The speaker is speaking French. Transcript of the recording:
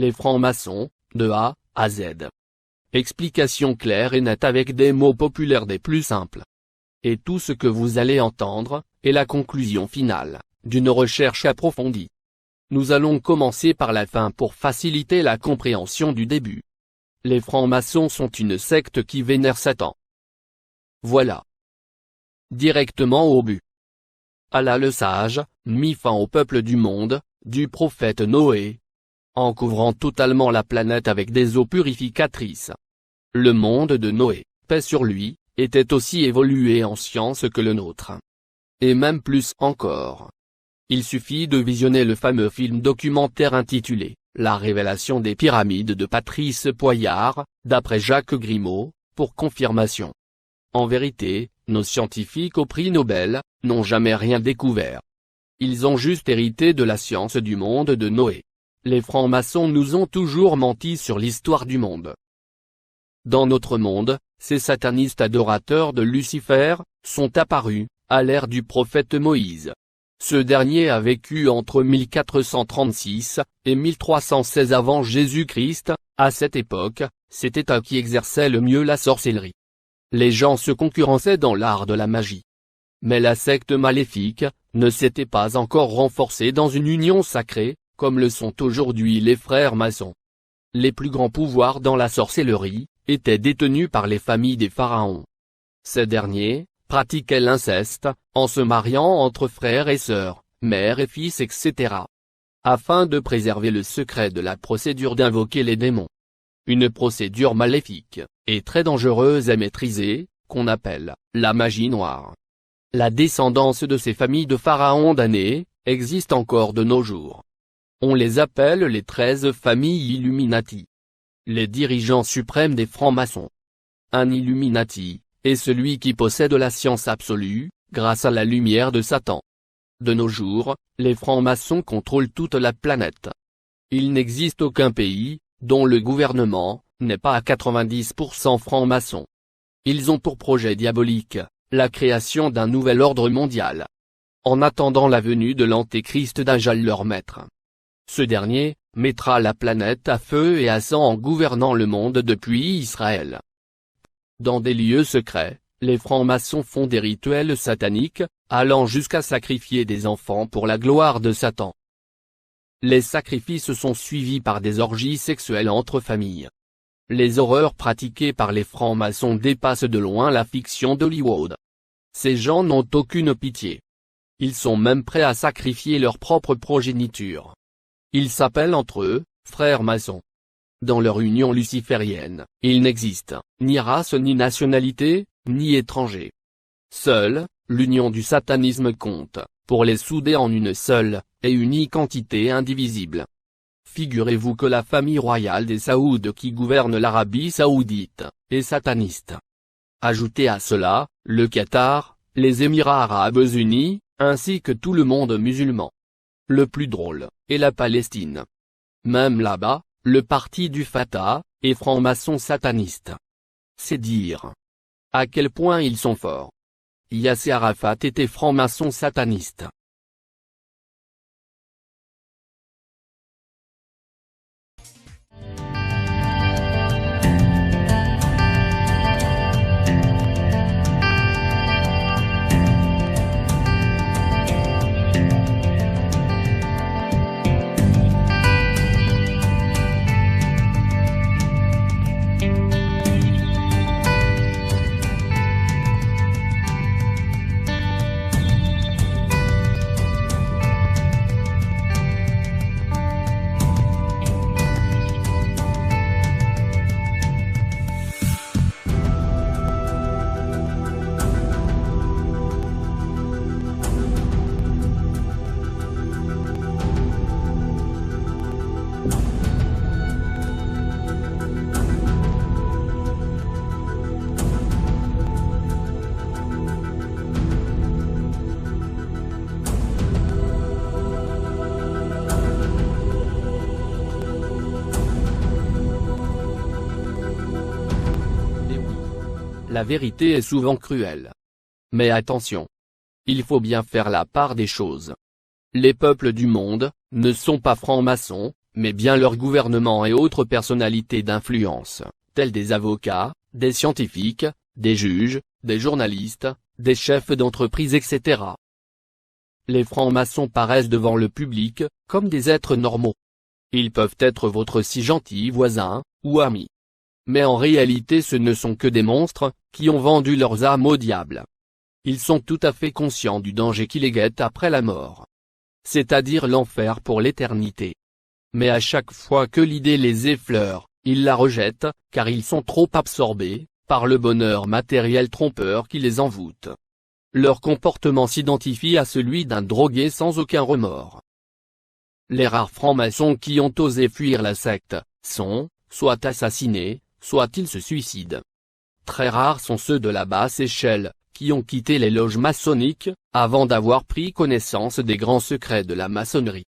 les francs-maçons, de A à Z. Explication claire et nette avec des mots populaires des plus simples. Et tout ce que vous allez entendre, est la conclusion finale, d'une recherche approfondie. Nous allons commencer par la fin pour faciliter la compréhension du début. Les francs-maçons sont une secte qui vénère Satan. Voilà. Directement au but. Allah le sage, mit fin au peuple du monde, du prophète Noé, en couvrant totalement la planète avec des eaux purificatrices. Le monde de Noé, paix sur lui, était aussi évolué en science que le nôtre. Et même plus encore. Il suffit de visionner le fameux film documentaire intitulé « La révélation des pyramides » de Patrice Poyart, d'après Jacques Grimaud, pour confirmation. En vérité, nos scientifiques au prix Nobel, n'ont jamais rien découvert. Ils ont juste hérité de la science du monde de Noé. Les francs-maçons nous ont toujours menti sur l'histoire du monde. Dans notre monde, ces satanistes adorateurs de Lucifer, sont apparus, à l'ère du prophète Moïse. Ce dernier a vécu entre 1436 et 1316 avant Jésus-Christ. À cette époque, c'était eux qui exerçaient le mieux la sorcellerie. Les gens se concurrençaient dans l'art de la magie. Mais la secte maléfique, ne s'était pas encore renforcée dans une union sacrée, comme le sont aujourd'hui les frères maçons. Les plus grands pouvoirs dans la sorcellerie, étaient détenus par les familles des pharaons. Ces derniers, pratiquaient l'inceste, en se mariant entre frères et sœurs, mères et fils etc. Afin de préserver le secret de la procédure d'invoquer les démons. Une procédure maléfique, et très dangereuse à maîtriser, qu'on appelle la magie noire. La descendance de ces familles de pharaons damnés, existe encore de nos jours. On les appelle les 13 familles Illuminati. Les dirigeants suprêmes des francs-maçons. Un Illuminati, est celui qui possède la science absolue, grâce à la lumière de Satan. De nos jours, les francs-maçons contrôlent toute la planète. Il n'existe aucun pays, dont le gouvernement, n'est pas à 90% franc-maçon. Ils ont pour projet diabolique, la création d'un nouvel ordre mondial. En attendant la venue de l'antéchrist Dajjal leur maître. Ce dernier, mettra la planète à feu et à sang en gouvernant le monde depuis Israël. Dans des lieux secrets, les francs-maçons font des rituels sataniques, allant jusqu'à sacrifier des enfants pour la gloire de Satan. Les sacrifices sont suivis par des orgies sexuelles entre familles. Les horreurs pratiquées par les francs-maçons dépassent de loin la fiction d'Hollywood. Ces gens n'ont aucune pitié. Ils sont même prêts à sacrifier leur propre progéniture. Ils s'appellent entre eux, frères maçons. Dans leur union luciférienne, il n'existe, ni race ni nationalité, ni étranger. Seule, l'union du satanisme compte, pour les souder en une seule, et unique entité indivisible. Figurez-vous que la famille royale des Saouds qui gouverne l'Arabie Saoudite, est sataniste. Ajoutez à cela, le Qatar, les Émirats Arabes Unis, ainsi que tout le monde musulman. Le plus drôle, est la Palestine. Même là-bas, le parti du Fatah, est franc-maçon sataniste. C'est dire à quel point ils sont forts. Yasser Arafat était franc-maçon sataniste. La vérité est souvent cruelle. Mais attention. Il faut bien faire la part des choses. Les peuples du monde, ne sont pas francs-maçons, mais bien leur gouvernement et autres personnalités d'influence, tels des avocats, des scientifiques, des juges, des journalistes, des chefs d'entreprise etc. Les francs-maçons paraissent devant le public, comme des êtres normaux. Ils peuvent être votre si gentil voisin, ou ami. Mais en réalité ce ne sont que des monstres, qui ont vendu leurs âmes au diable. Ils sont tout à fait conscients du danger qui les guette après la mort. C'est-à-dire l'enfer pour l'éternité. Mais à chaque fois que l'idée les effleure, ils la rejettent, car ils sont trop absorbés par le bonheur matériel trompeur qui les envoûte. Leur comportement s'identifie à celui d'un drogué sans aucun remords. Les rares francs-maçons qui ont osé fuir la secte, sont, soit assassinés, soit ils se suicident. Très rares sont ceux de la basse échelle, qui ont quitté les loges maçonniques, avant d'avoir pris connaissance des grands secrets de la maçonnerie.